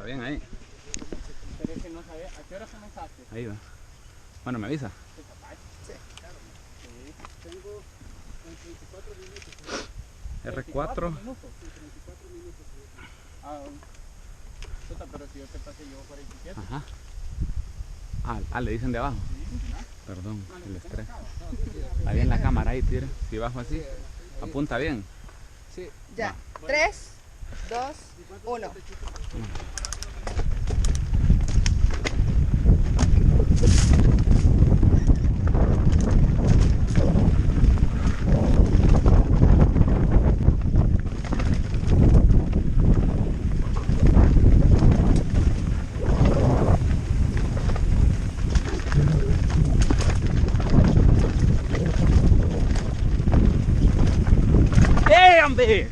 Está bien ahí. Pero es que no sabía, ¿a qué hora comenzaste? Ahí va. Bueno, me avisa. Sí, claro. Sí. Tengo 34 minutos. R4. Minutos. Sí, 34 minutos. Ah, puta, pero si yo te pasé, llevo 47. Ajá. Le dicen de abajo. Perdón, el estrés. Está bien la cámara ahí, tira. Si bajo así, apunta bien. Sí. Ya. 3, 2, 1. ¡Damn, big!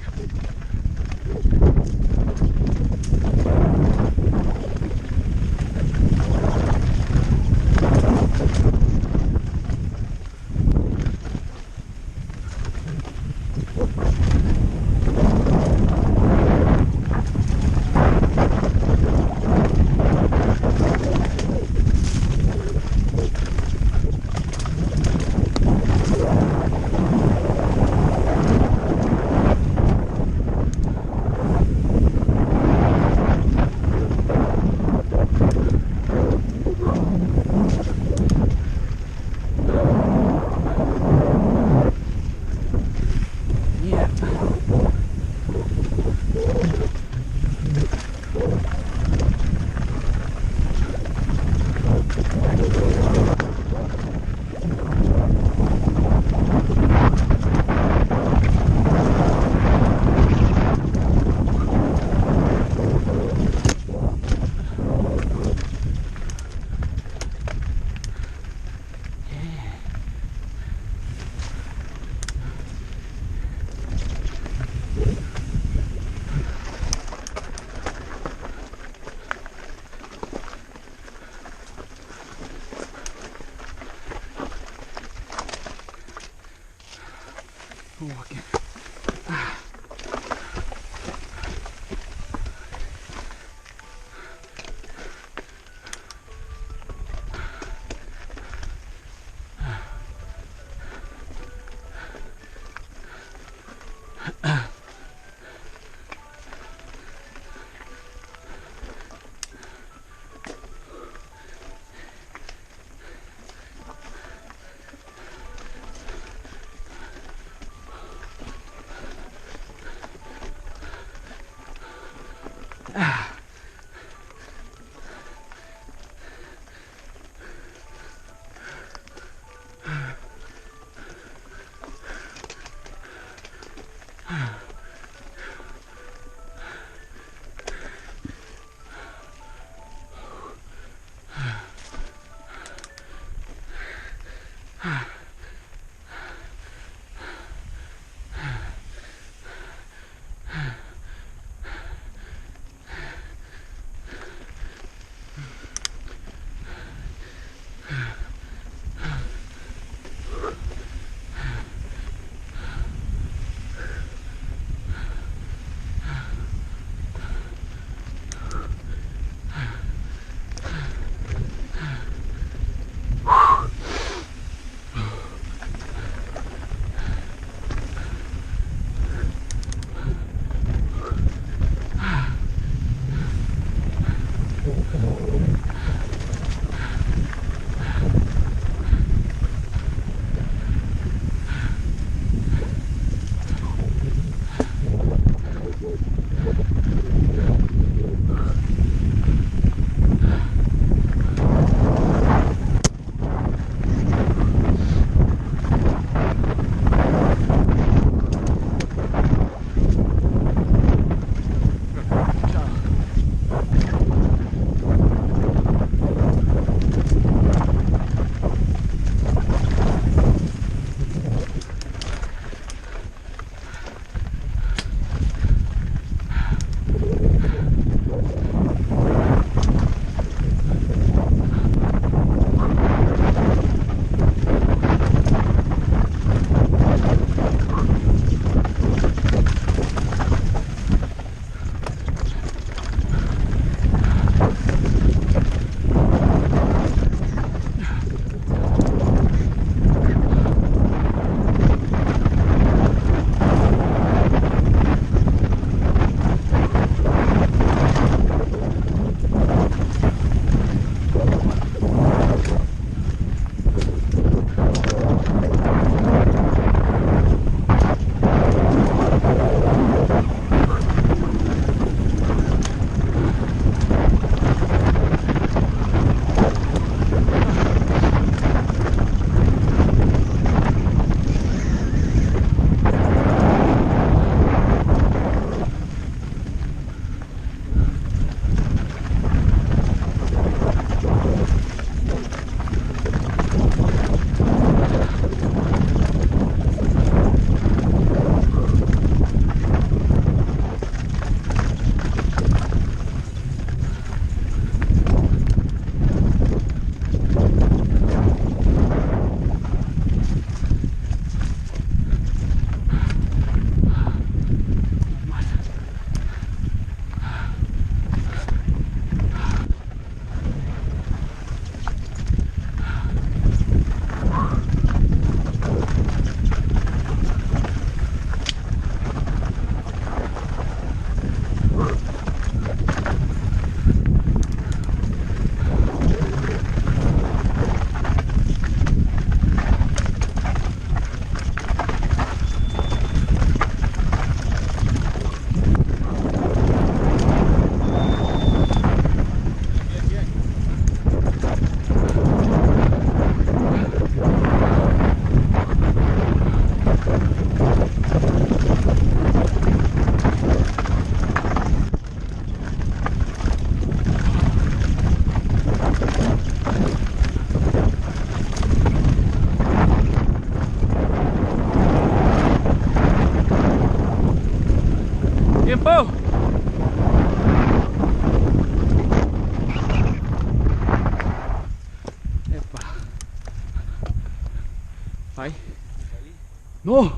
No,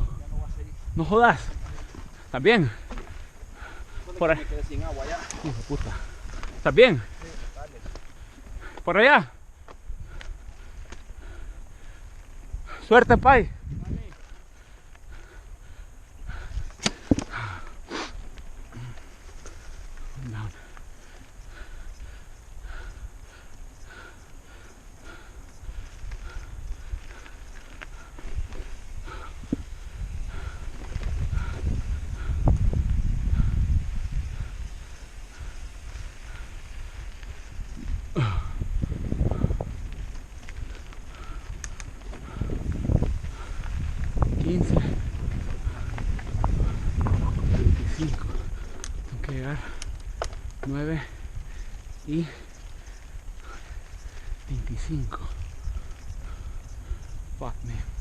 no jodas. ¿Estás bien? Por ahí. Me quedé sin agua ya. Hijo de puta. ¿Estás bien? Por allá. Suerte, Pai. Down. Tengo que llegar 9 y 25. Fuck me.